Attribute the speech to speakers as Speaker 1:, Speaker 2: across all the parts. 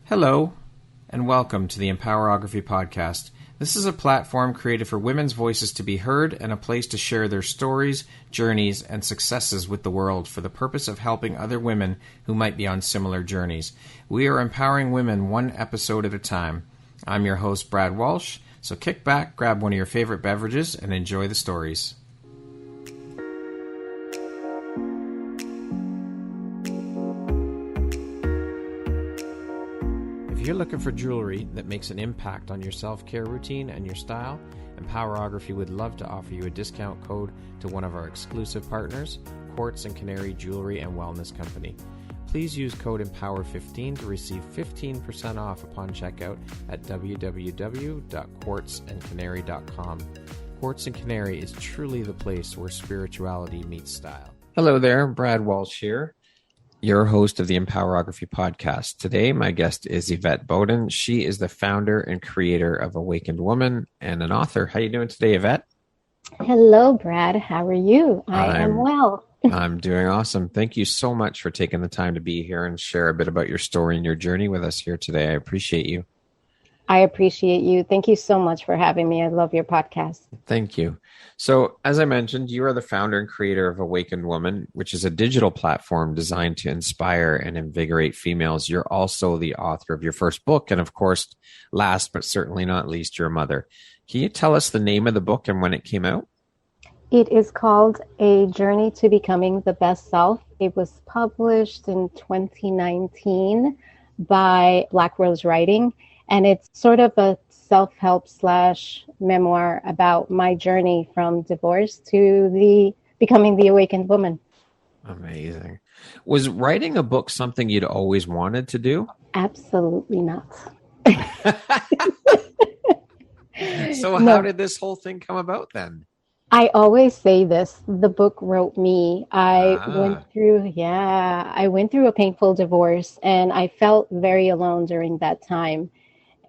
Speaker 1: Hello, and welcome to the Empowerography Podcast. This is a platform created for women's voices to be heard and a place to share their stories, journeys, and successes with the world for the purpose of helping other women who might be on similar journeys. We are empowering women one episode at a time. I'm your host, Brad Walsh, so kick back, grab one of your favorite beverages, and enjoy the stories. If you're looking for jewelry that makes an impact on your self-care routine and your style, Empowerography would love to offer you a discount code to one of our exclusive partners, Quartz and Canary Jewelry and Wellness Company. Please use code EMPOWER15 to receive 15% off upon checkout at www.quartzandcanary.com. Quartz and Canary is truly the place where spirituality meets style. Hello there, Brad Walsh here, your host of the Empowerography Podcast. Today, my guest is Yvette Bodden. She is the founder and creator of Awakened Woman and an author. How are you doing today, Yvette?
Speaker 2: Hello, Brad. How are you? I am well.
Speaker 1: I'm doing awesome. Thank you so much for taking the time to be here and share a bit about your story and your journey with us here today. I appreciate you.
Speaker 2: I appreciate you. Thank you so much for having me. I love your podcast.
Speaker 1: Thank you. So, as I mentioned, you are the founder and creator of Awakened Woman, which is a digital platform designed to inspire and invigorate females. You're also the author of your first book. And of course, last but certainly not least, you're a mother. Can you tell us the name of the book and when it came out?
Speaker 2: It is called A Journey to Becoming the Best Self. It was published in 2019 by Black Rose Writing. And it's sort of a self-help / memoir about my journey from divorce to becoming the awakened woman.
Speaker 1: Amazing. Was writing a book something you'd always wanted to do?
Speaker 2: Absolutely not.
Speaker 1: So how did this whole thing come about then?
Speaker 2: I always say this, the book wrote me. I went through a painful divorce and I felt very alone during that time.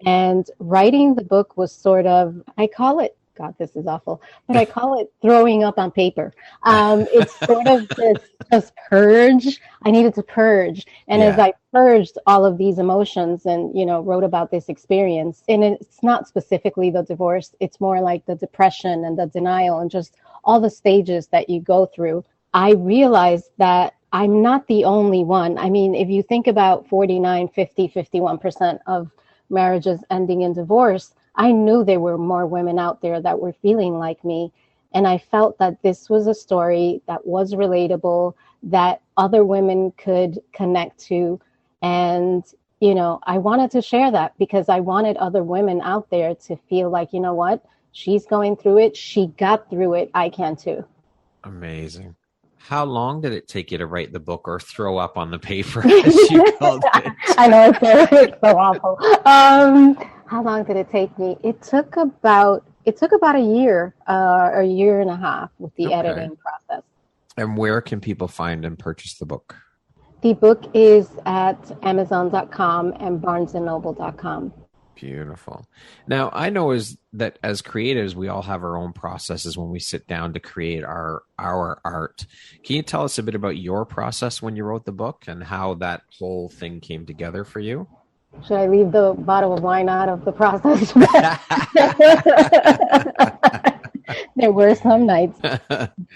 Speaker 2: And writing the book was sort of, I call it, God, this is awful, but I call it throwing up on paper. It's sort of this purge. I needed to purge. And as I purged all of these emotions and, wrote about this experience, and it's not specifically the divorce, it's more like the depression and the denial and just all the stages that you go through. I realized that I'm not the only one. I mean, if you think about 49, 50, 51% of marriages ending in divorce, I knew there were more women out there that were feeling like me. And I felt that this was a story that was relatable, that other women could connect to. And, I wanted to share that because I wanted other women out there to feel like, you know what, she's going through it. She got through it. I can too.
Speaker 1: Amazing. How long did it take you to write the book or throw up on the paper, as you called it?
Speaker 2: I know, it's so awful. How long did it take me? It took about a year, a year and a half with the editing process.
Speaker 1: And where can people find and purchase the book?
Speaker 2: The book is at Amazon.com and BarnesandNoble.com.
Speaker 1: Beautiful. Now, I know that as creatives, we all have our own processes when we sit down to create our art. Can you tell us a bit about your process when you wrote the book and how that whole thing came together for you?
Speaker 2: Should I leave the bottle of wine out of the process? There were some nights.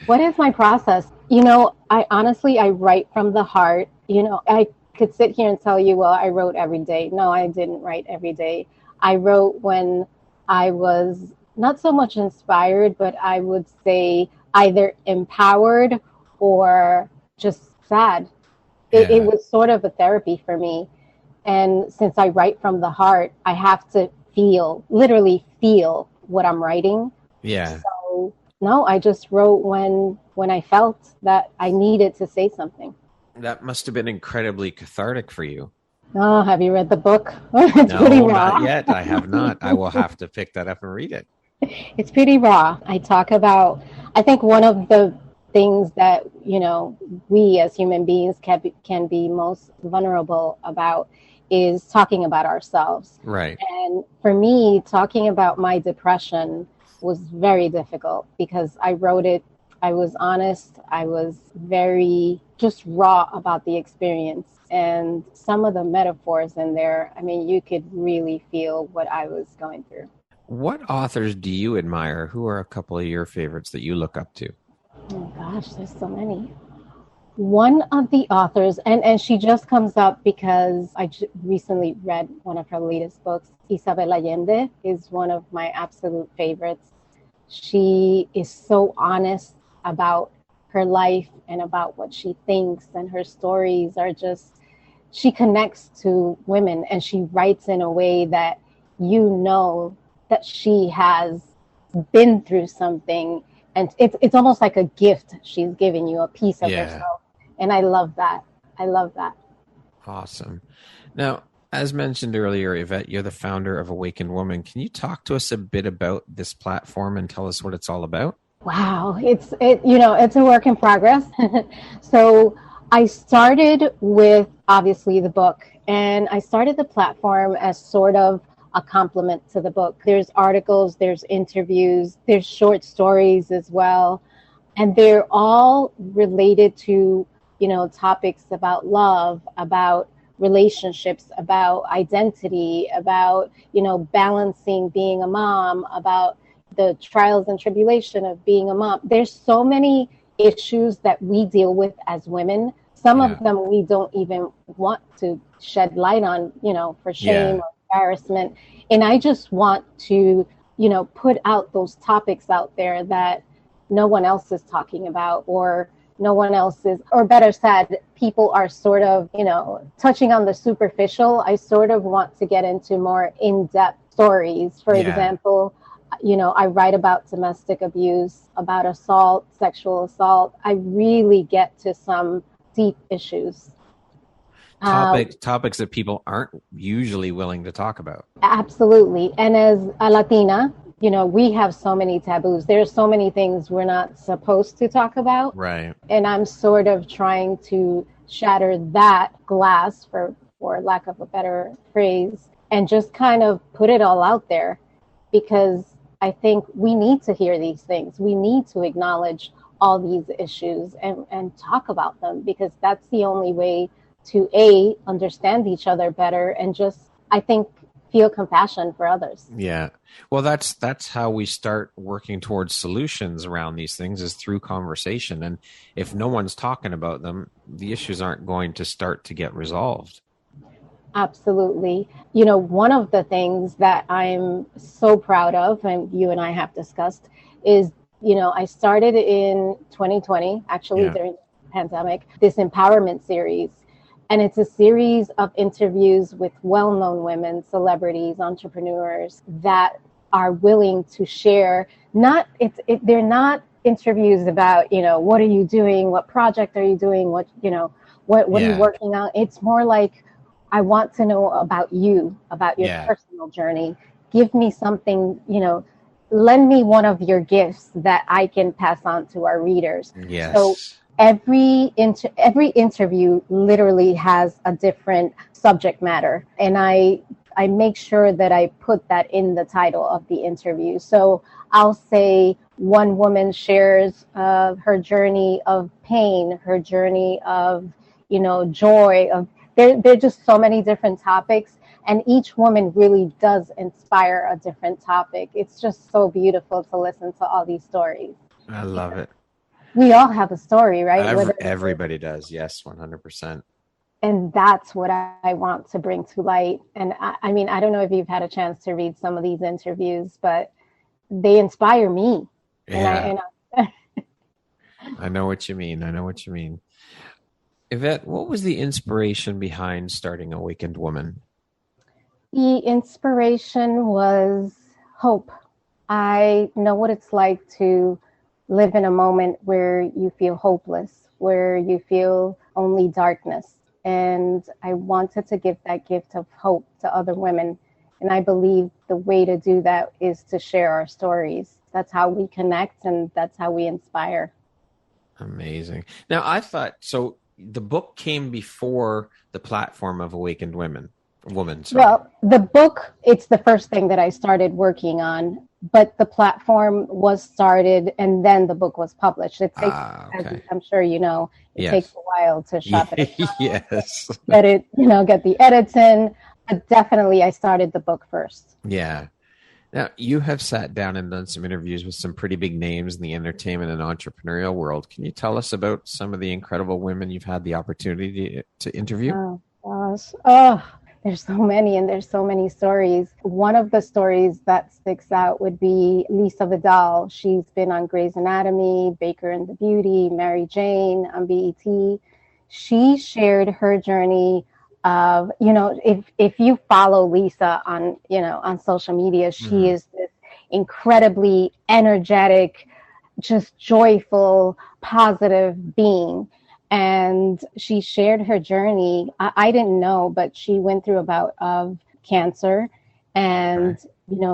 Speaker 2: What is my process? I write from the heart. I could sit here and tell you, well, I wrote every day. No, I didn't write every day. I wrote when I was not so much inspired, but I would say either empowered or just sad. It was sort of a therapy for me. And since I write from the heart, I have to literally feel what I'm writing.
Speaker 1: Yeah.
Speaker 2: So no, I just wrote when I felt that I needed to say something.
Speaker 1: That must have been incredibly cathartic for you.
Speaker 2: Oh, have you read the book? It's pretty raw.
Speaker 1: Not yet. I have not. I will have to pick that up and read it.
Speaker 2: It's pretty raw. I think one of the things that, we as human beings can be most vulnerable about is talking about ourselves.
Speaker 1: Right.
Speaker 2: And for me, talking about my depression was very difficult because I wrote it I was honest. I was very just raw about the experience. And some of the metaphors in there, I mean, you could really feel what I was going through.
Speaker 1: What authors do you admire? Who are a couple of your favorites that you look up to?
Speaker 2: Oh gosh, there's so many. One of the authors, and she just comes up because I recently read one of her latest books, Isabel Allende, is one of my absolute favorites. She is so honest about her life and about what she thinks, and her stories are just, she connects to women, and she writes in a way that you know that she has been through something, and it's almost like a gift she's giving you, a piece of herself. And I love that. I love that.
Speaker 1: Awesome. Now, as mentioned earlier, Yvette, you're the founder of Awakened Woman. Can you talk to us a bit about this platform and tell us what it's all about?
Speaker 2: Wow, it's a work in progress. So I started with obviously the book, and I started the platform as sort of a complement to the book. There's articles, there's interviews, there's short stories as well, and they're all related to topics about love, about relationships, about identity, about, balancing being a mom, about the trials and tribulation of being a mom. There's so many issues that we deal with as women. Some of them we don't even want to shed light on, for shame or embarrassment. And I just want to, put out those topics out there that no one else is talking about, or no one else is, or better said, people are sort of, touching on the superficial. I sort of want to get into more in-depth stories. For example, I write about domestic abuse, about assault, sexual assault. I really get to some deep issues.
Speaker 1: Topics that people aren't usually willing to talk about.
Speaker 2: Absolutely. And as a Latina, we have so many taboos. There's so many things we're not supposed to talk about.
Speaker 1: Right.
Speaker 2: And I'm sort of trying to shatter that glass, for lack of a better phrase, and just kind of put it all out there, because I think we need to hear these things. We need to acknowledge all these issues and talk about them, because that's the only way to understand each other better, and just, I think, feel compassion for others.
Speaker 1: Yeah. Well, that's how we start working towards solutions around these things, is through conversation. And if no one's talking about them, the issues aren't going to start to get resolved.
Speaker 2: Absolutely. One of the things that I'm so proud of, and you and I have discussed, is, I started in 2020, actually during the pandemic, this empowerment series. And it's a series of interviews with well-known women, celebrities, entrepreneurs that are willing to share. They're not interviews about, what are you doing? What project are you doing? What are you working on? It's more like, I want to know about you, about your personal journey. Give me something, lend me one of your gifts that I can pass on to our readers.
Speaker 1: Yes.
Speaker 2: So every interview literally has a different subject matter, and I make sure that I put that in the title of the interview. So I'll say one woman shares her journey of pain, her journey of joy. There are just so many different topics, and each woman really does inspire a different topic. It's just so beautiful to listen to all these stories.
Speaker 1: I love it.
Speaker 2: We all have a story, right?
Speaker 1: Everybody does. Yes, 100%.
Speaker 2: And that's what I want to bring to light. And I mean, I don't know if you've had a chance to read some of these interviews, but they inspire me.
Speaker 1: Yeah. I know what you mean. Yvette, what was the inspiration behind starting Awakened Woman?
Speaker 2: The inspiration was hope. I know what it's like to live in a moment where you feel hopeless, where you feel only darkness. And I wanted to give that gift of hope to other women. And I believe the way to do that is to share our stories. That's how we connect, and that's how we inspire.
Speaker 1: Amazing. Now, I thought, so the book came before the platform of Awakened Woman. Sorry.
Speaker 2: Well, the book, it's the first thing that I started working on. but the platform was started and then the book was published. It takes, as I'm sure you know, it takes a while to shop it.
Speaker 1: Yes.
Speaker 2: Get it, get the edits in. But definitely I started the book first.
Speaker 1: Yeah. Now, you have sat down and done some interviews with some pretty big names in the entertainment and entrepreneurial world. Can you tell us about some of the incredible women you've had the opportunity to interview?
Speaker 2: Oh, gosh. Oh, there's so many, and there's so many stories. One of the stories that sticks out would be Lisa Vidal. She's been on Grey's Anatomy, Baker and the Beauty, Mary Jane on BET. She shared her journey of, if you follow Lisa on social media, she is this incredibly energetic, just joyful, positive being. And she shared her journey. I didn't know, but she went through a bout of cancer. And,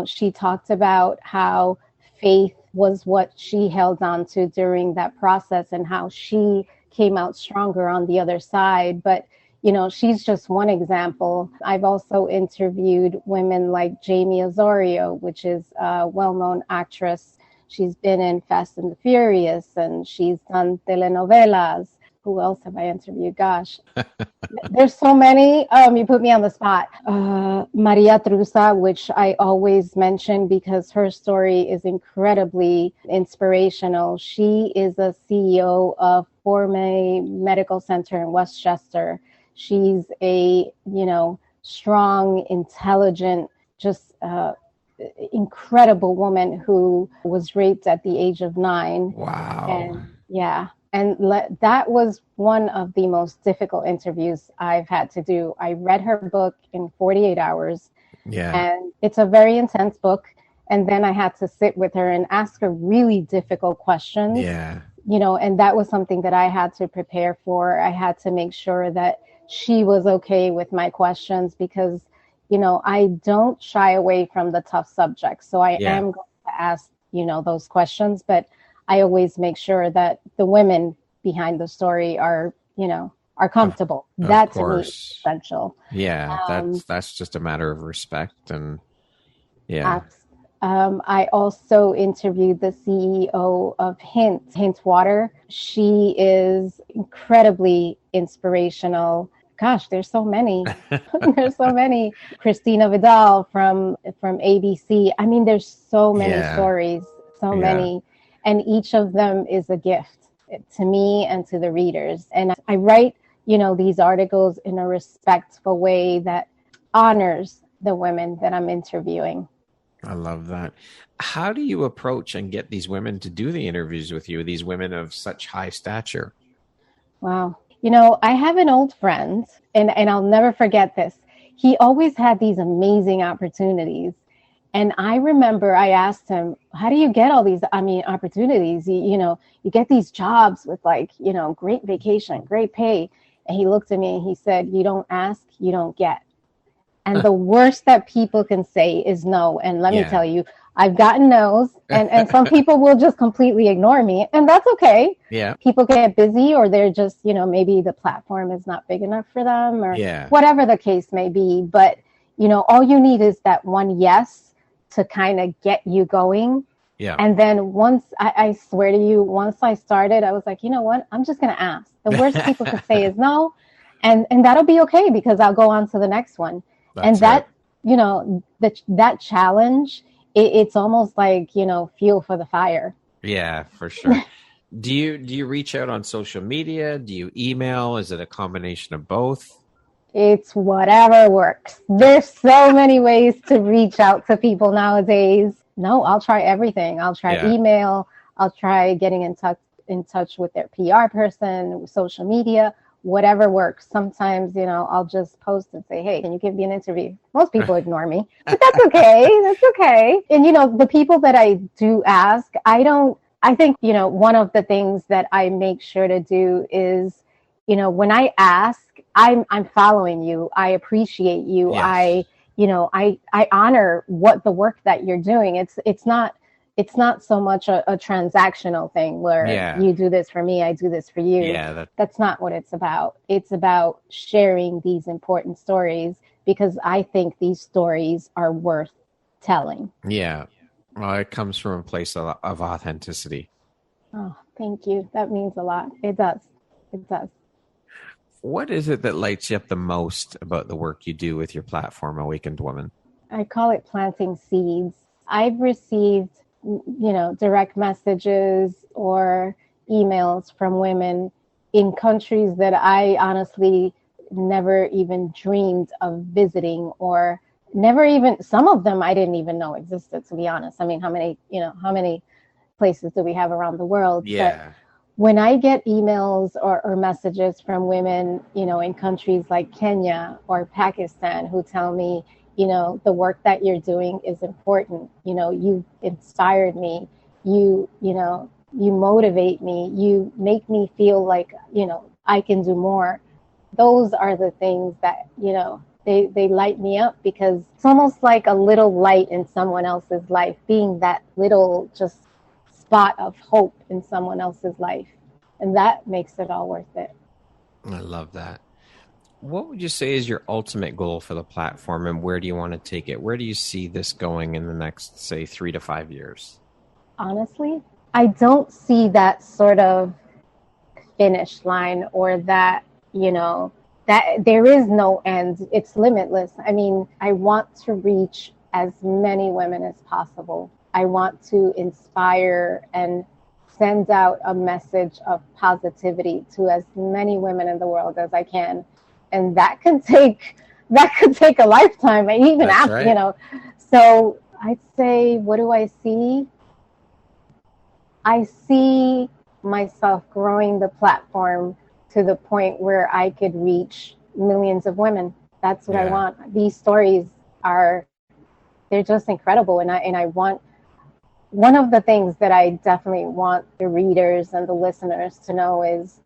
Speaker 2: she talked about how faith was what she held on to during that process and how she came out stronger on the other side. But she's just one example. I've also interviewed women like Jamie Osorio, which is a well-known actress. She's been in Fast and the Furious, and she's done telenovelas. Who else have I interviewed? Gosh, there's so many. You put me on the spot. Maria Trusa, which I always mention because her story is incredibly inspirational. She is a CEO of Forme Medical Center in Westchester. She's a, strong, intelligent, just incredible woman who was raped at the age of 9.
Speaker 1: Wow.
Speaker 2: And that was one of the most difficult interviews I've had to do. I read her book in 48 hours.
Speaker 1: Yeah.
Speaker 2: And it's a very intense book. And then I had to sit with her and ask her really difficult questions.
Speaker 1: Yeah.
Speaker 2: And that was something that I had to prepare for. I had to make sure that she was okay with my questions because, I don't shy away from the tough subjects. So I am going to ask, those questions, but I always make sure that the women behind the story are comfortable. That to me is essential.
Speaker 1: Yeah, that's just a matter of respect and
Speaker 2: I also interviewed the CEO of Hint Water. She is incredibly inspirational. Gosh, there's so many. There's so many. Christina Vidal from ABC. I mean, there's so many stories, so many. And each of them is a gift to me and to the readers. And I write, these articles in a respectful way that honors the women that I'm interviewing.
Speaker 1: I love that. How do you approach and get these women to do the interviews with you, these women of such high stature?
Speaker 2: Wow. I have an old friend, and I'll never forget this. He always had these amazing opportunities. And I remember I asked him, how do you get all these, opportunities? You get these jobs with great vacation, great pay. And he looked at me and he said, you don't ask, you don't get. And the worst that people can say is no. And let me tell you, I've gotten no's, and some people will just completely ignore me. And that's okay.
Speaker 1: Yeah.
Speaker 2: People get busy, or they're just, maybe the platform is not big enough for them, or whatever the case may be. But, all you need is that one yes to kind of get you going.
Speaker 1: Yeah.
Speaker 2: And then once, I swear to you, once I started, I was like, you know what? I'm just going to ask. The worst people could say is no. And that'll be okay because I'll go on to the next one. That's that challenge, it's almost like, fuel for the fire.
Speaker 1: Yeah, for sure. Do you reach out on social media? Do you email? Is it a combination of both?
Speaker 2: It's whatever works. There's so many ways to reach out to people nowadays. No, I'll try everything. I'll try email. I'll try getting in touch with their PR person, social media. Whatever works. Sometimes, I'll just post and say, hey, can you give me an interview? Most people ignore me, but that's okay. That's okay. And, the people that I do ask, I think, one of the things that I make sure to do is, when I ask, I'm following you. I appreciate you. Yes. I honor what the work that you're doing. It's not so much a transactional thing where you do this for me, I do this for you.
Speaker 1: Yeah,
Speaker 2: that's not what it's about. It's about sharing these important stories because I think these stories are worth telling.
Speaker 1: Yeah. Well, it comes from a place of authenticity.
Speaker 2: Oh, thank you. That means a lot. It does. It does.
Speaker 1: What is it that lights you up the most about the work you do with your platform, Awakened Woman?
Speaker 2: I call it planting seeds. I've received, direct messages or emails from women in countries that I honestly never even dreamed of visiting, or never even, some of them I didn't even know existed, to be honest. I mean, how many places do we have around the world?
Speaker 1: Yeah.
Speaker 2: But when I get emails or messages from women, in countries like Kenya or Pakistan who tell me, the work that you're doing is important. You inspired me. You motivate me. You make me feel like, I can do more. Those are the things that, they light me up, because it's almost like a little light in someone else's life, being that little just spot of hope in someone else's life. And that makes it all worth it.
Speaker 1: I love that. What would you say is your ultimate goal for the platform, and where do you want to take it? Where do you see this going in the next, say, 3 to 5 years?
Speaker 2: Honestly, I don't see that sort of finish line, or that, that there is no end. It's limitless. I mean, I want to reach as many women as possible. I want to inspire and send out a message of positivity to as many women in the world as I can. And that could take a lifetime, and even
Speaker 1: That's
Speaker 2: after,
Speaker 1: right.
Speaker 2: So I'd say, what do I see? I see myself growing the platform to the point where I could reach millions of women. That's what I want. These stories they're just incredible. And I want, one of the things that I definitely want the readers and the listeners to know is,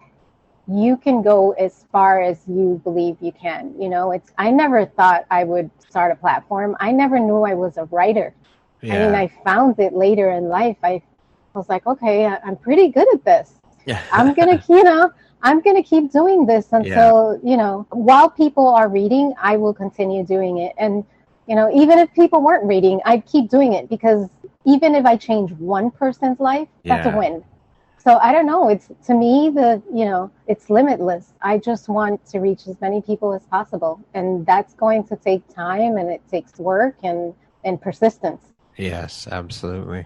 Speaker 2: you can go as far as you believe you can. I never thought I would start a platform. I never knew I was a writer. Yeah. I mean, I found it later in life. I was like, okay, I'm pretty good at this. Yeah. I'm going to keep doing this until, while people are reading, I will continue doing it. And, even if people weren't reading, I'd keep doing it, because even if I change one person's life, that's a win. So I don't know. It's, to me, it's limitless. I just want to reach as many people as possible. And that's going to take time, and it takes work and persistence.
Speaker 1: Yes, absolutely.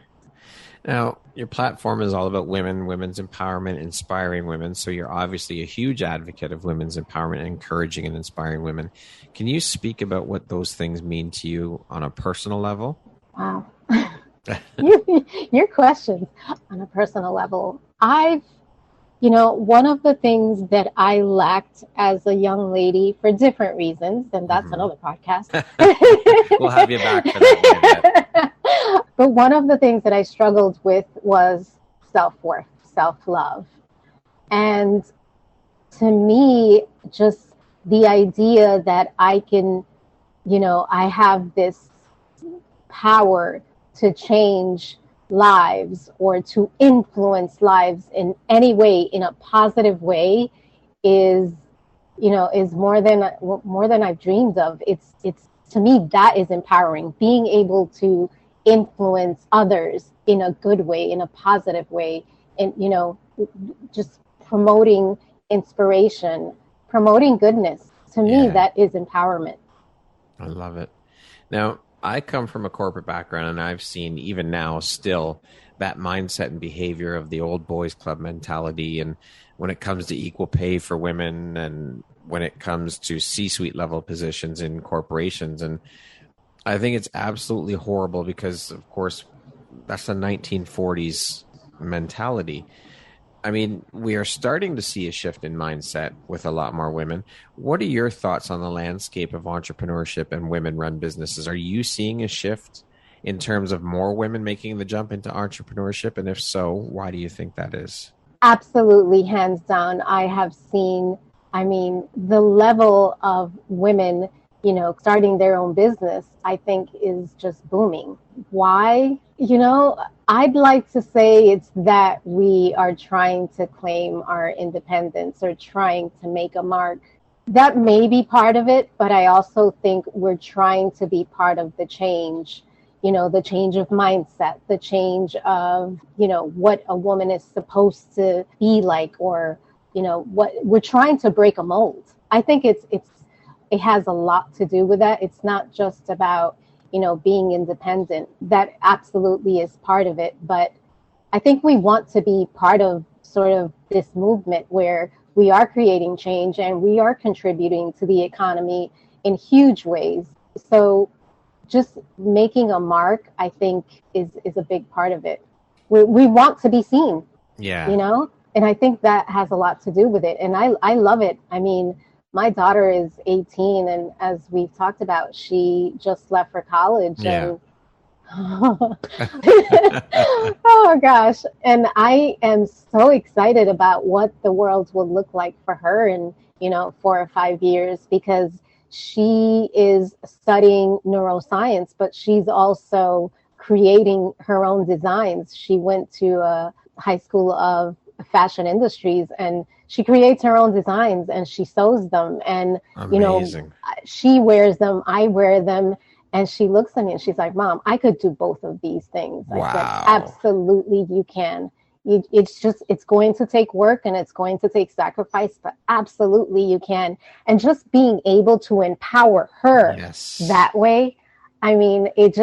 Speaker 1: Now, your platform is all about women, women's empowerment, inspiring women. So you're obviously a huge advocate of women's empowerment, encouraging and inspiring women. Can you speak about what those things mean to you on a personal level?
Speaker 2: Wow. Your questions on a personal level. One of the things that I lacked as a young lady, for different reasons, and that's another podcast.
Speaker 1: We'll have you back for that.
Speaker 2: But one of the things that I struggled with was self-worth, self-love. And to me, just the idea that I can, I have this power to change lives, or to influence lives in any way, in a positive way, is more than I've dreamed of. It's to me, that is empowering. Being able to influence others in a good way, in a positive way, and just promoting inspiration, promoting goodness. To me, that is empowerment.
Speaker 1: I love it. Now, I come from a corporate background, and I've seen, even now still, that mindset and behavior of the old boys club mentality. And when it comes to equal pay for women, and when it comes to C-suite level positions in corporations. And I think it's absolutely horrible, because, of course, that's the 1940s mentality. I mean, we are starting to see a shift in mindset with a lot more women. What are your thoughts on the landscape of entrepreneurship and women-run businesses? Are you seeing a shift in terms of more women making the jump into entrepreneurship? And if so, why do you think that is?
Speaker 2: Absolutely, hands down. I have seen, the level of women, starting their own business, I think is just booming. Why? I'd like to say it's that we are trying to claim our independence, or trying to make a mark. That may be part of it, but I also think we're trying to be part of the change. the change of mindset, the change of, what a woman is supposed to be like, or, what we're trying to break a mold. I think it has a lot to do with that. It's not just about, being independent. That absolutely is part of it. But I think we want to be part of sort of this movement where we are creating change and we are contributing to the economy in huge ways. So just making a mark, I think, is a big part of it. We want to be seen, and I think that has a lot to do with it. And I love it. I mean, my daughter is 18, and as we've talked about, she just left for college.
Speaker 1: Yeah.
Speaker 2: And oh gosh. And I am so excited about what the world will look like for her in, 4 or 5 years, because she is studying neuroscience, but she's also creating her own designs. She went to a high school of fashion industries, and she creates her own designs and she sews them. And,
Speaker 1: amazing.
Speaker 2: She wears them, I wear them. And she looks at me and she's like, Mom, I could do both of these things.
Speaker 1: Wow.
Speaker 2: I said, absolutely, you can. It's going to take work and it's going to take sacrifice, but absolutely you can. And just being able to empower her that way, I mean, it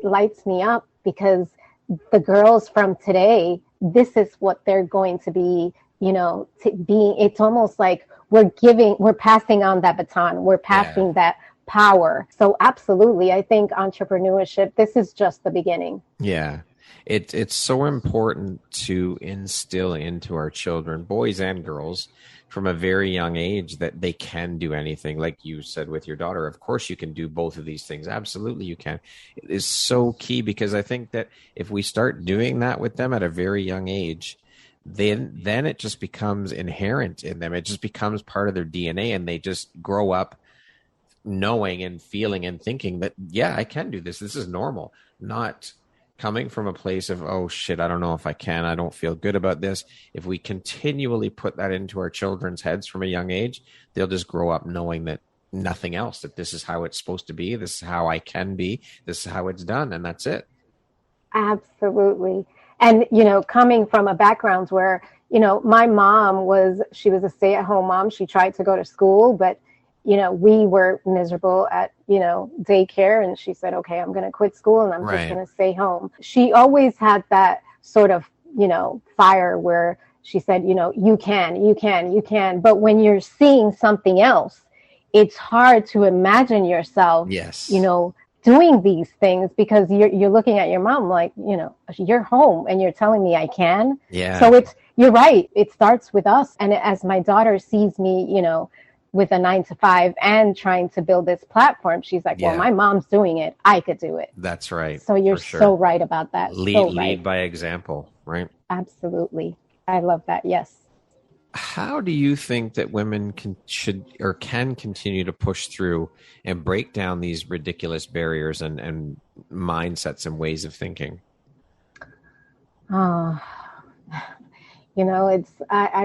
Speaker 2: lights me up, because the girls from today, this is what they're going to be, it's almost like we're passing on that baton. We're passing that power. So absolutely, I think entrepreneurship, this is just the beginning.
Speaker 1: Yeah. It's so important to instill into our children, boys and girls, from a very young age, that they can do anything. Like you said with your daughter, of course you can do both of these things. Absolutely you can. It is so key, because I think that if we start doing that with them at a very young age, then it just becomes inherent in them. It just becomes part of their DNA, and they just grow up knowing and feeling and thinking that, I can do this. This is normal, not coming from a place of, oh shit, I don't know if I can, I don't feel good about this. If we continually put that into our children's heads from a young age, they'll just grow up knowing that nothing else, that this is how it's supposed to be. This is how I can be. This is how it's done. And that's it.
Speaker 2: Absolutely. And, coming from a background where, my mom she was a stay-at-home mom. She tried to go to school, but we were miserable at, daycare. And she said, okay, I'm going to quit school and I'm just going to stay home. She always had that sort of, fire where she said, you can. But when you're seeing something else, it's hard to imagine yourself, doing these things, because you're looking at your mom like, you're home and you're telling me I can.
Speaker 1: Yeah.
Speaker 2: So you're right. It starts with us. And as my daughter sees me, with a 9-to-5 and trying to build this platform, she's like, well, my mom's doing it, I could do it.
Speaker 1: That's right.
Speaker 2: So you're so right about that.
Speaker 1: Lead by example, right?
Speaker 2: Absolutely. I love that. Yes.
Speaker 1: How do you think that women can continue to push through and break down these ridiculous barriers and mindsets and ways of thinking?
Speaker 2: I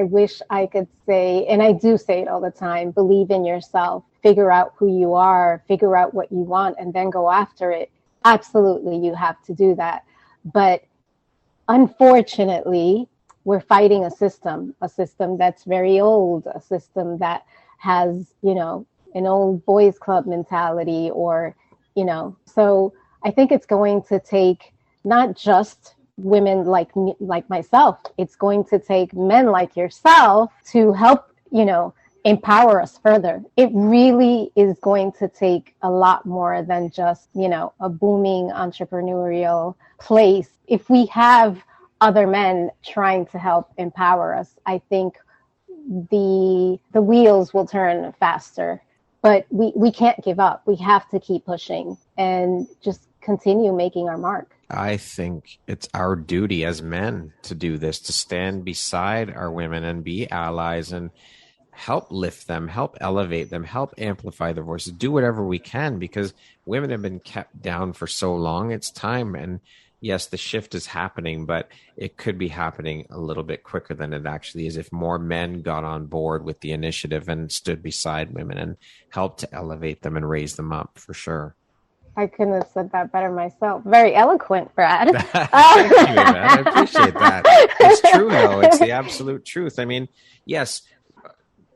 Speaker 2: wish I could say, and I do say it all the time, believe in yourself, figure out who you are, figure out what you want, and then go after it. Absolutely, you have to do that. But unfortunately, we're fighting a system that's very old, a system that has, an old boys club mentality, or, so I think it's going to take not just women like me, like myself. It's going to take men like yourself to help, empower us further. It really is going to take a lot more than just, a booming entrepreneurial place. If we have other men trying to help empower us, I think the wheels will turn faster. But we can't give up. We have to keep pushing and just continue making our mark.
Speaker 1: I think it's our duty as men to do this, to stand beside our women and be allies and help lift them, help elevate them, help amplify their voices, do whatever we can, because women have been kept down for so long. It's time. And yes, the shift is happening, but it could be happening a little bit quicker than it actually is if more men got on board with the initiative and stood beside women and helped to elevate them and raise them up, for sure.
Speaker 2: I couldn't have said that better myself. Very eloquent, Brad.
Speaker 1: Thank you, Yvette. I appreciate that. It's true, though. It's the absolute truth. I mean, yes,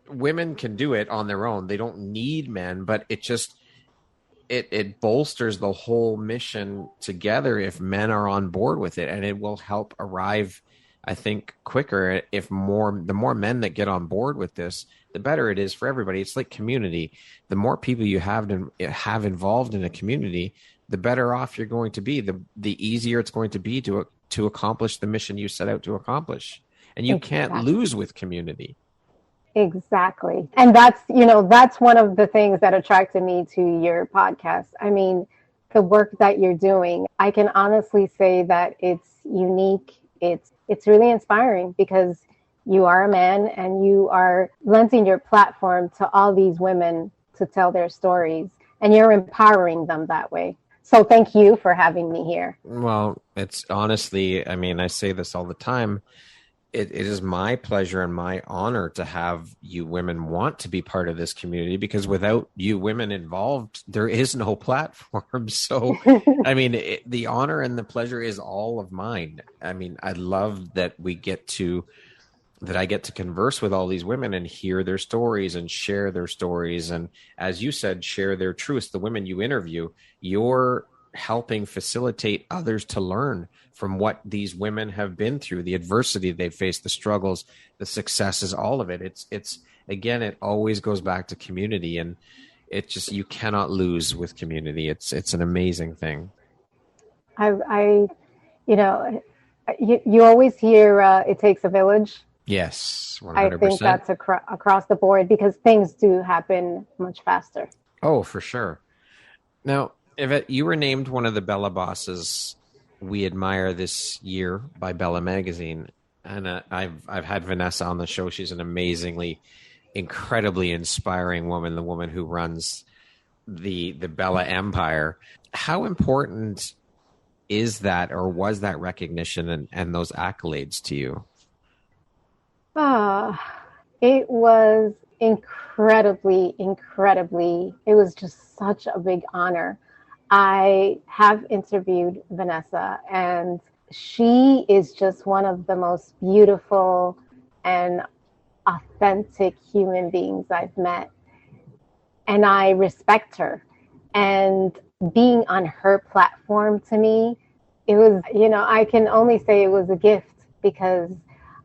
Speaker 1: women can do it on their own. They don't need men, but it bolsters the whole mission together if men are on board with it, and it will help arrive, I think, quicker if the more men that get on board with this, the better it is for everybody. It's like community. The more people you have involved in a community, the better off you're going to be. The easier it's going to be to accomplish the mission you set out to accomplish. And you can't lose with community.
Speaker 2: Exactly. And that's one of the things that attracted me to your podcast. I mean, the work that you're doing, I can honestly say that it's unique. It's really inspiring because you are a man and you are lending your platform to all these women to tell their stories, and you're empowering them that way. So thank you for having me here.
Speaker 1: Well, it's honestly, I mean, I say this all the time. It is my pleasure and my honor to have you women want to be part of this community, because without you women involved, there is no platform. So, I mean, the honor and the pleasure is all of mine. I mean, I love that I get to converse with all these women and hear their stories and share their stories. And as you said, share their truths. The women you interview, you're helping facilitate others to learn from what these women have been through, the adversity they've faced, the struggles, the successes, all of it. It's again, it always goes back to community, and you cannot lose with community. It's an amazing thing.
Speaker 2: You always hear it takes a village.
Speaker 1: Yes, 100%.
Speaker 2: I think that's across the board, because things do happen much faster.
Speaker 1: Oh, for sure. Now, Yvette, you were named one of the Bella Bosses we admire this year by Bella Magazine, and I've had Vanessa on the show. She's an incredibly inspiring woman, the woman who runs the Bella Empire. How important is that, or was that recognition and those accolades to you?
Speaker 2: It was incredibly, it was just such a big honor. I have interviewed Vanessa, and she is just one of the most beautiful and authentic human beings I've met. And I respect her. And being on her platform, to me, it was, I can only say it was a gift, because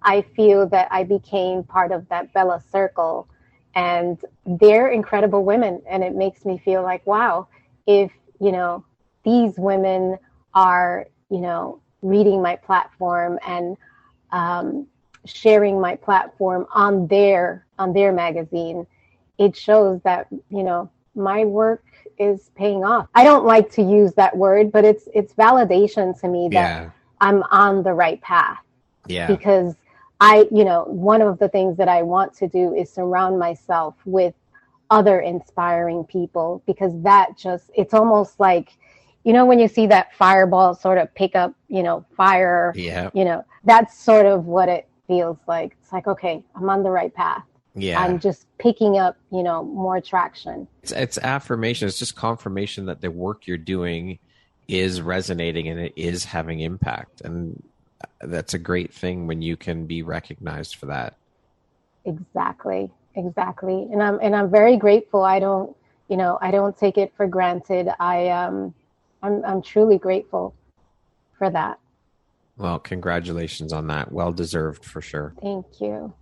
Speaker 2: I feel that I became part of that Bella circle, and they're incredible women. And it makes me feel like, wow, if, these women are, reading my platform and sharing my platform on their magazine, it shows that, my work is paying off. I don't like to use that word, but it's validation to me that I'm on the right path. Yeah. Because one of the things that I want to do is surround myself with other inspiring people, because it's almost like, when you see that fireball sort of pick up, fire, that's sort of what it feels like. It's like, okay, I'm on the right path. Yeah. I'm just picking up, more traction.
Speaker 1: It's affirmation. It's just confirmation that the work you're doing is resonating and it is having impact. And that's a great thing when you can be recognized for that.
Speaker 2: Exactly. And I'm very grateful. I don't take it for granted. I'm truly grateful for that.
Speaker 1: Well, congratulations on that. Well deserved, for sure.
Speaker 2: Thank you.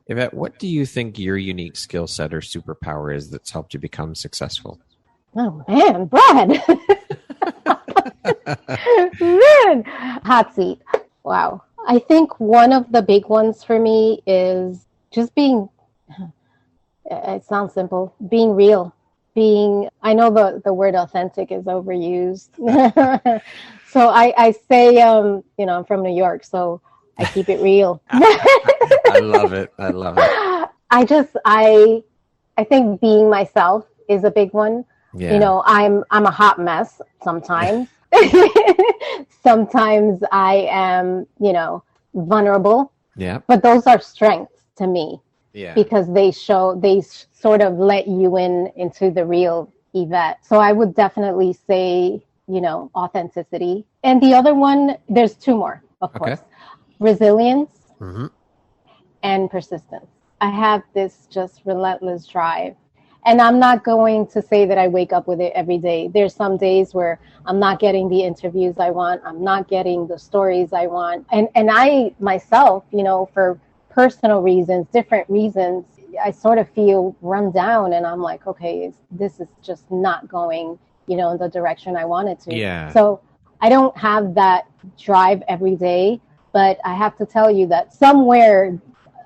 Speaker 1: Yvette, what do you think your unique skill set or superpower is that's helped you become successful?
Speaker 2: Oh, man, Brad. Man, hot seat. Wow. I think one of the big ones for me is just being, it sounds simple, being real. I know the word authentic is overused. So I say, I'm from New York, so I keep it real.
Speaker 1: I love it.
Speaker 2: I think being myself is a big one. Yeah. I'm a hot mess sometimes. Sometimes I am, vulnerable. Yeah. But those are strengths to me. Yeah. Because they sort of let you into the real Yvette. So I would definitely say, authenticity. And the other one, there's two more, of course. Resilience and persistence. I have this just relentless drive. And I'm not going to say that I wake up with it every day. There's some days where I'm not getting the interviews I want. I'm not getting the stories I want. And I myself, for personal reasons, different reasons, I sort of feel run down, and I'm like, okay, this is just not going, in the direction I wanted to.
Speaker 1: Yeah.
Speaker 2: So I don't have that drive every day, but I have to tell you that somewhere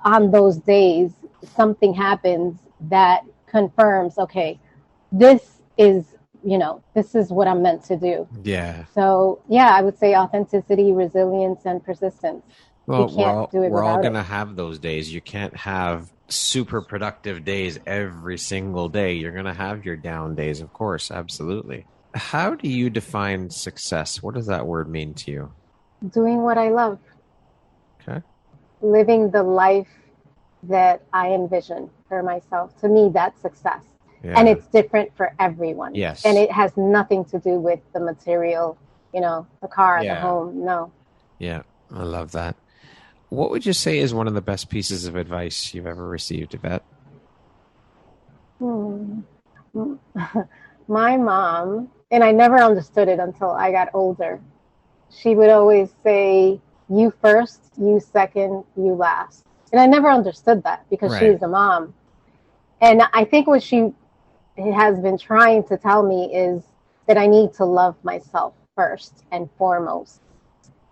Speaker 2: on those days, something happens that confirms, okay, this is what I'm meant to do.
Speaker 1: Yeah.
Speaker 2: So yeah, I would say authenticity, resilience, and persistence.
Speaker 1: Well, we're all going to have those days. You can't have super productive days every single day. You're going to have your down days, of course. Absolutely. How do you define success? What does that word mean to you?
Speaker 2: Doing what I love.
Speaker 1: Okay.
Speaker 2: Living the life that I envision for myself. To me, that's success. Yeah. And it's different for everyone.
Speaker 1: Yes.
Speaker 2: And it has nothing to do with the material, the car, the home. No.
Speaker 1: Yeah, I love that. What would you say is one of the best pieces of advice you've ever received, Yvette?
Speaker 2: My mom, and I never understood it until I got older, she would always say, you first, you second, you last. And I never understood that because she's a mom. And I think what she has been trying to tell me is that I need to love myself first and foremost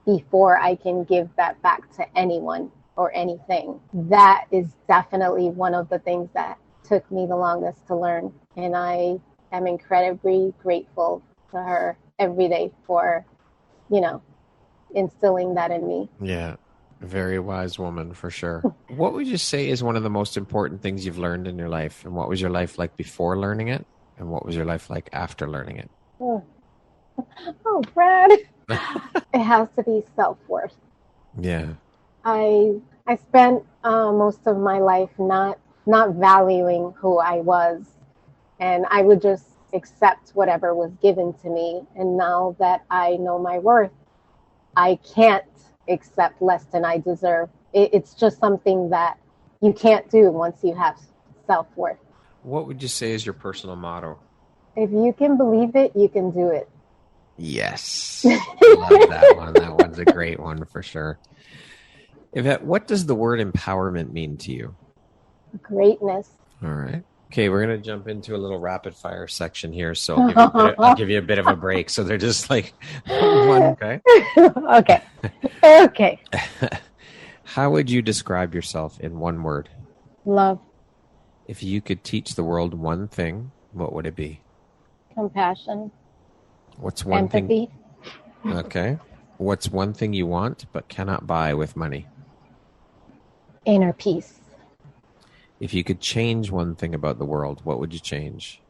Speaker 2: before I can give that back to anyone or anything. That is definitely one of the things that took me the longest to learn. And I am incredibly grateful to her every day for, instilling that in me.
Speaker 1: Yeah. Very wise woman, for sure. What would you say is one of the most important things you've learned in your life? And what was your life like before learning it? And what was your life like after learning it?
Speaker 2: Oh, Brad. It has to be self-worth.
Speaker 1: Yeah.
Speaker 2: I spent most of my life not valuing who I was. And I would just accept whatever was given to me. And now that I know my worth, I can't accept less than I deserve. It's just something that you can't do once you have self-worth.
Speaker 1: What would you say is your personal motto?
Speaker 2: If you can believe it, you can do it.
Speaker 1: Yes. I love that one. That one's a great one for sure. Yvette, what does the word empowerment mean to you?
Speaker 2: Greatness.
Speaker 1: All right. Okay, we're going to jump into a little rapid fire section here. So I'll give you a bit of a break. So they're just like, one, okay?
Speaker 2: Okay. Okay.
Speaker 1: How would you describe yourself in one word?
Speaker 2: Love.
Speaker 1: If you could teach the world one thing, what would it be?
Speaker 2: Compassion.
Speaker 1: What's one
Speaker 2: Empathy.
Speaker 1: thing? Okay. What's one thing you want but cannot buy with money?
Speaker 2: Inner peace.
Speaker 1: If you could change one thing about the world, what would you change?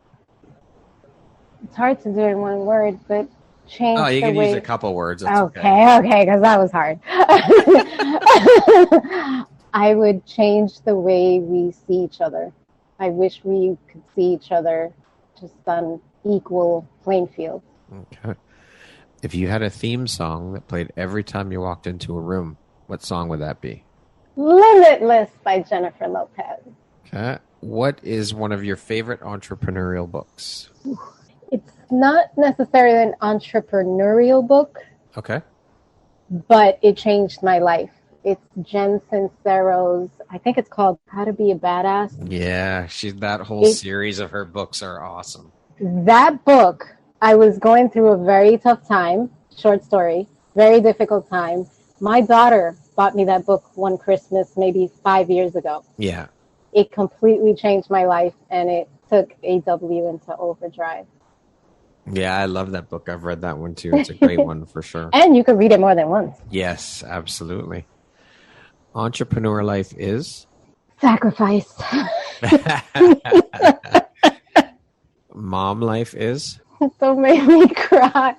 Speaker 2: It's hard to do in one word, but change.
Speaker 1: Oh, you can use a couple words. That's
Speaker 2: okay, because that was hard. I would change the way we see each other. I wish we could see each other just on equal playing field.
Speaker 1: Okay. If you had a theme song that played every time you walked into a room, what song would that be?
Speaker 2: Limitless by Jennifer Lopez.
Speaker 1: Okay. What is one of your favorite entrepreneurial books?
Speaker 2: It's not necessarily an entrepreneurial book.
Speaker 1: Okay.
Speaker 2: But it changed my life. It's Jen Sincero's, I think it's called How to Be a Badass.
Speaker 1: Yeah, that whole series of her books are awesome.
Speaker 2: That book, I was going through a very tough time, short story, very difficult time. My daughter bought me that book one Christmas, maybe 5 years ago.
Speaker 1: Yeah.
Speaker 2: It completely changed my life, and it took AW into overdrive.
Speaker 1: Yeah, I love that book. I've read that one too. It's a great one for sure.
Speaker 2: And you could read it more than once.
Speaker 1: Yes, absolutely. Entrepreneur life is?
Speaker 2: Sacrifice.
Speaker 1: Mom life is?
Speaker 2: Don't make me cry.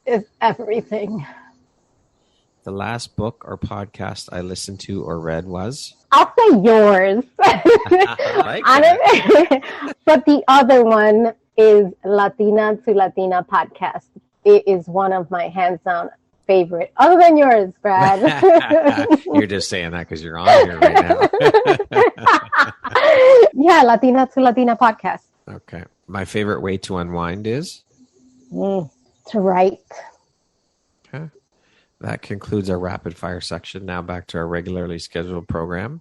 Speaker 2: It's everything.
Speaker 1: The last book or podcast I listened to or read was?
Speaker 2: I'll say yours.
Speaker 1: I like that.
Speaker 2: But the other one is Latina to Latina podcast. It is one of my hands down favorite, other than yours, Brad.
Speaker 1: You're just saying that because you're on here right
Speaker 2: now. Yeah, Latina to Latina podcast.
Speaker 1: Okay. My favorite way to unwind is?
Speaker 2: To write.
Speaker 1: Okay. That concludes our rapid fire section. Now back to our regularly scheduled program.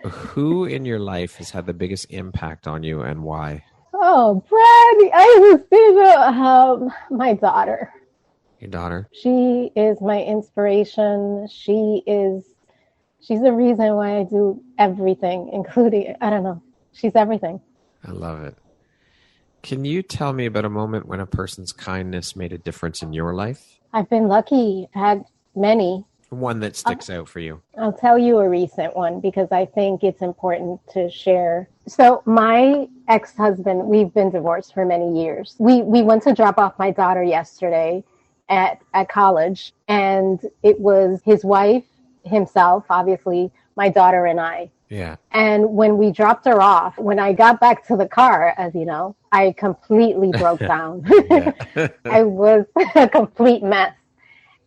Speaker 1: Who in your life has had the biggest impact on you and why?
Speaker 2: Oh, Brad, I would say my daughter.
Speaker 1: Your daughter?
Speaker 2: She is my inspiration. She's the reason why I do everything, including, I don't know, she's everything.
Speaker 1: I love it. Can you tell me about a moment when a person's kindness made a difference in your life?
Speaker 2: I've been lucky. I had many.
Speaker 1: One that sticks out for you.
Speaker 2: I'll tell you a recent one because I think it's important to share. So my ex-husband, we've been divorced for many years. We went to drop off my daughter yesterday at college, and it was his wife, himself, obviously, my daughter, and I.
Speaker 1: Yeah.
Speaker 2: And when we dropped her off, when I got back to the car, as you know, I completely broke down. I was a complete mess.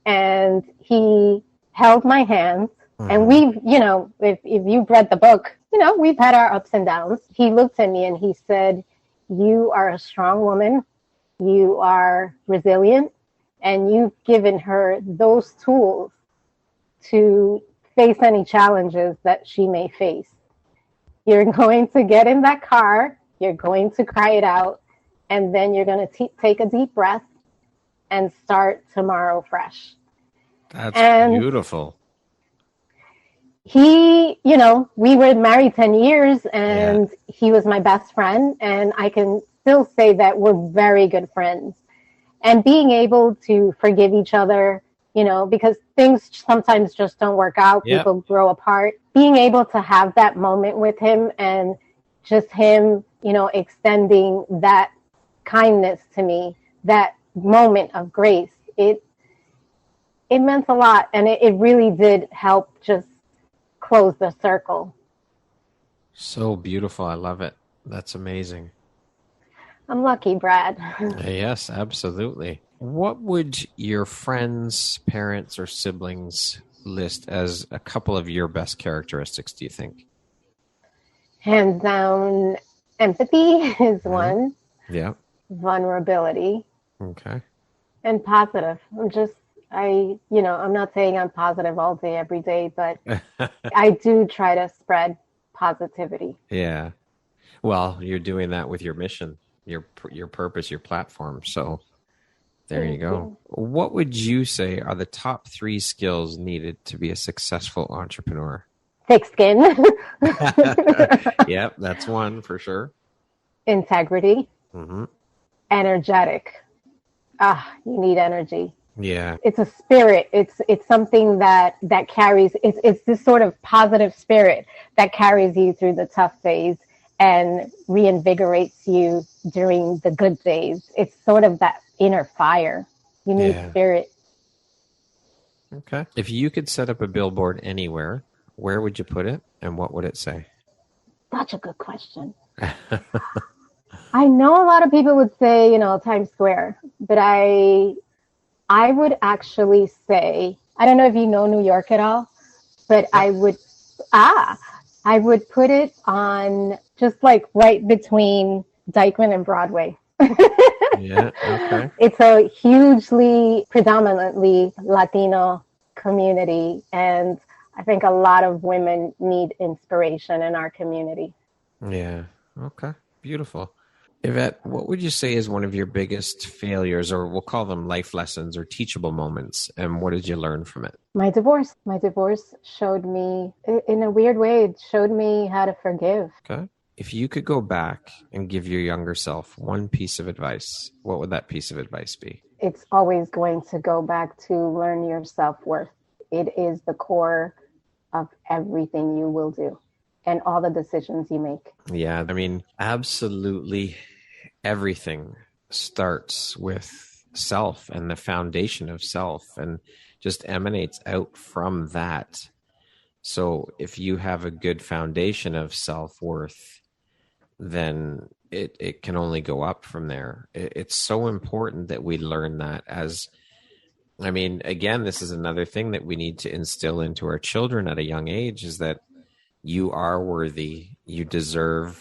Speaker 2: And he held my hands. And we've, if you've read the book, we've had our ups and downs. He looked at me and he said, "You are a strong woman. You are resilient. And you've given her those tools to face any challenges that she may face. You're going to get in that car, you're going to cry it out, and then you're going to take a deep breath and start tomorrow fresh."
Speaker 1: That's beautiful.
Speaker 2: He, we were married 10 years, and he was my best friend, and I can still say that we're very good friends. And being able to forgive each other, because things sometimes just don't work out. Yep. People grow apart. Being able to have that moment with him and just him, extending that kindness to me, that moment of grace, it meant a lot. And it really did help just close the circle.
Speaker 1: So beautiful. I love it. That's amazing.
Speaker 2: I'm lucky, Brad.
Speaker 1: Yes, absolutely. What would your friends, parents, or siblings list as a couple of your best characteristics, do you think?
Speaker 2: Hands down, empathy is one.
Speaker 1: Yeah.
Speaker 2: Vulnerability.
Speaker 1: Okay.
Speaker 2: And positive. I'm not saying I'm positive all day, every day, but I do try to spread positivity.
Speaker 1: Yeah. Well, you're doing that with your mission, your purpose, your platform. So there you go. What would you say are the top 3 skills needed to be a successful entrepreneur?
Speaker 2: Thick skin.
Speaker 1: Yep, that's one for sure.
Speaker 2: Integrity.
Speaker 1: Mm-hmm.
Speaker 2: Energetic. You need energy.
Speaker 1: Yeah.
Speaker 2: It's a spirit. It's something that carries, it's this sort of positive spirit that carries you through the tough days and reinvigorates you during the good days. It's sort of that inner fire. You need spirit.
Speaker 1: Okay. If you could set up a billboard anywhere, where would you put it and what would it say?
Speaker 2: Such a good question. I know a lot of people would say, Times Square, but I would actually say, I don't know if you know New York at all, but I would put it on just like right between Dyckman and Broadway.
Speaker 1: Yeah, okay.
Speaker 2: It's a hugely, predominantly Latino community, and I think a lot of women need inspiration in our community.
Speaker 1: Yeah, okay. Beautiful. Yvette, what would you say is one of your biggest failures, or we'll call them life lessons or teachable moments, and what did you learn from it?
Speaker 2: My divorce. My divorce showed me, in a weird way, it showed me how to forgive.
Speaker 1: Okay. If you could go back and give your younger self one piece of advice, what would that piece of advice be?
Speaker 2: It's always going to go back to learn your self-worth. It is the core of everything you will do and all the decisions you make.
Speaker 1: Yeah, I mean, absolutely everything starts with self and the foundation of self and just emanates out from that. So if you have a good foundation of self-worth, then it can only go up from there. It's so important that we learn that. Again, this is another thing that we need to instill into our children at a young age, is that you are worthy, you're deserving,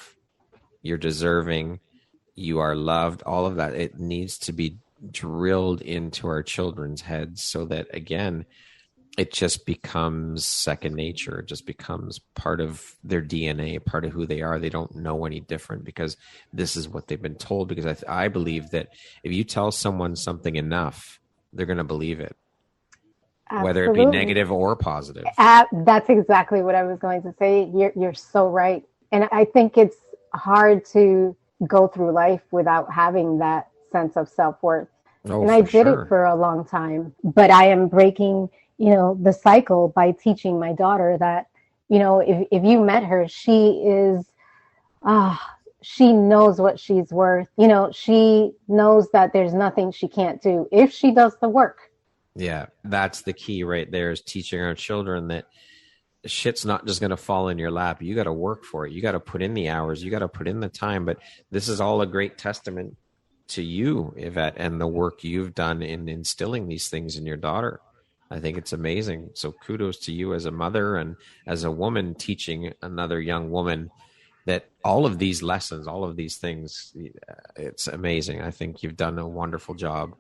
Speaker 1: you are loved. All of that, it needs to be drilled into our children's heads, so that, again, it just becomes second nature. It just becomes part of their DNA, part of who they are. They don't know any different, because this is what they've been told. Because I believe that if you tell someone something enough, they're going to believe it. Absolutely. Whether it be negative or positive.
Speaker 2: That's exactly what I was going to say. You're so right. And I think it's hard to go through life without having that sense of self-worth. And I did it for a long time, but I am breaking, the cycle by teaching my daughter that, if you met her, she knows what she's worth. She knows that there's nothing she can't do if she does the work.
Speaker 1: Yeah, that's the key right there, is teaching our children that shit's not just going to fall in your lap. You got to work for it. You got to put in the hours. You got to put in the time. But this is all a great testament to you, Yvette, and the work you've done in instilling these things in your daughter. I think it's amazing. So kudos to you as a mother and as a woman teaching another young woman that all of these lessons, all of these things, it's amazing. I think you've done a wonderful job.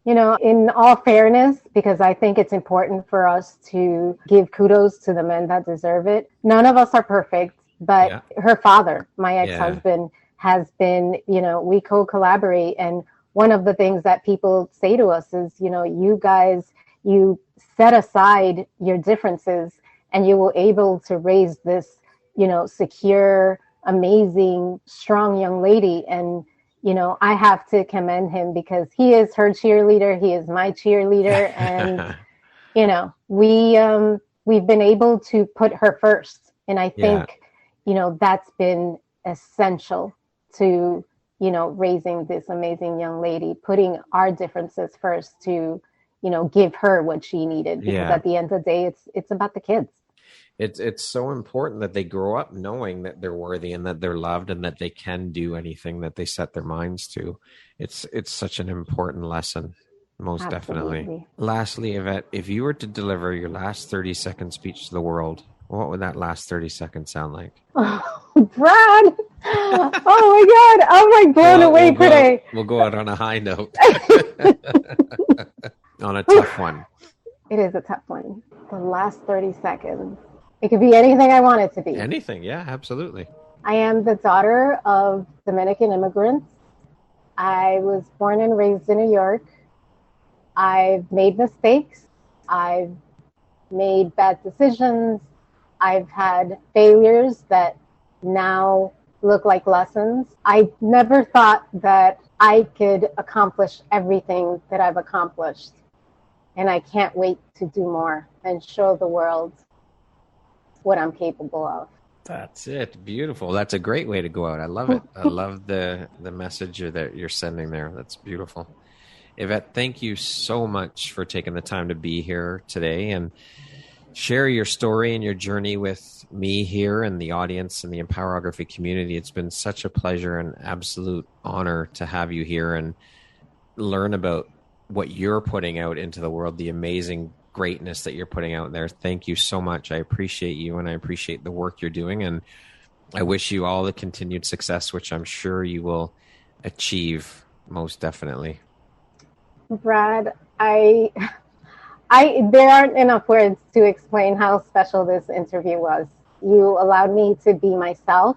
Speaker 2: In all fairness, because I think it's important for us to give kudos to the men that deserve it. None of us are perfect, but her father, my ex-husband, has been, we co-collaborate. And one of the things that people say to us is, you guys, you set aside your differences and you were able to raise this, secure, amazing, strong young lady. And I have to commend him, because he is her cheerleader. He is my cheerleader. And, we've been able to put her first. And I think, that's been essential to, raising this amazing young lady, putting our differences first to, give her what she needed. Because at the end of the day, it's about the kids.
Speaker 1: It's so important that they grow up knowing that they're worthy and that they're loved and that they can do anything that they set their minds to. It's such an important lesson, most definitely. Lastly, Yvette, if you were to deliver your last 30-second speech to the world, what would that last 30 seconds sound like?
Speaker 2: Oh, Brad! Oh my God! I'm like blown away today.
Speaker 1: We'll go out on a high note. On a tough one.
Speaker 2: It is a tough one. The last 30 seconds. It could be anything I want it to be.
Speaker 1: Anything, yeah, absolutely.
Speaker 2: I am the daughter of Dominican immigrants. I was born and raised in New York. I've made mistakes. I've made bad decisions. I've had failures that now look like lessons. I never thought that I could accomplish everything that I've accomplished. And I can't wait to do more and show the world what I'm capable of.
Speaker 1: That's it. Beautiful. That's a great way to go out. I love it. I love the message that you're sending there. That's beautiful. Yvette, thank you so much for taking the time to be here today and share your story and your journey with me here and the audience and the Empowerography community. It's been such a pleasure and absolute honor to have you here and learn about what you're putting out into the world, the amazing greatness that you're putting out there. Thank you so much. I appreciate you and I appreciate the work you're doing. And I wish you all the continued success, which I'm sure you will achieve most definitely.
Speaker 2: Brad, there aren't enough words to explain how special this interview was. You allowed me to be myself.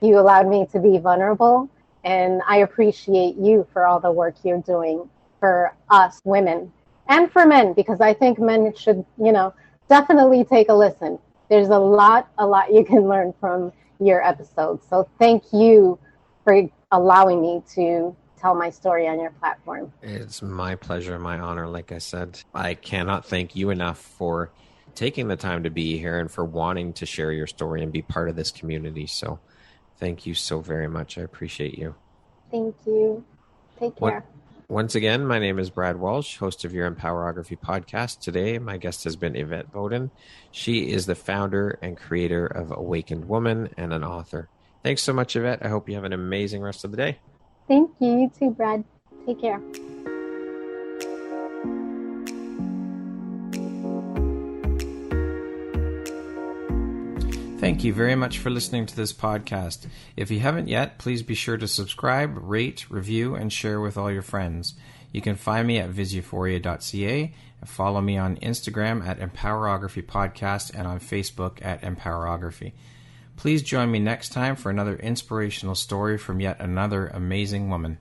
Speaker 2: You allowed me to be vulnerable. And I appreciate you for all the work you're doing for us women and for men, because I think men should, definitely take a listen. There's a lot you can learn from your episodes. So thank you for allowing me to tell my story on your platform.
Speaker 1: It's my pleasure, my honor. Like I said, I cannot thank you enough for taking the time to be here and for wanting to share your story and be part of this community. So thank you so very much. I appreciate you.
Speaker 2: Thank you. Take care.
Speaker 1: Once again, my name is Brad Walsh, host of your Empowerography podcast. Today, my guest has been Yvette Bodden. She is the founder and creator of Awakened Woman and an author. Thanks so much, Yvette. I hope you have an amazing rest of the day.
Speaker 2: Thank you. You too, Brad. Take care.
Speaker 1: Thank you very much for listening to this podcast. If you haven't yet, please be sure to subscribe, rate, review, and share with all your friends. You can find me at visuphoria.ca and follow me on Instagram at Empowerography Podcast and on Facebook at Empowerography. Please join me next time for another inspirational story from yet another amazing woman.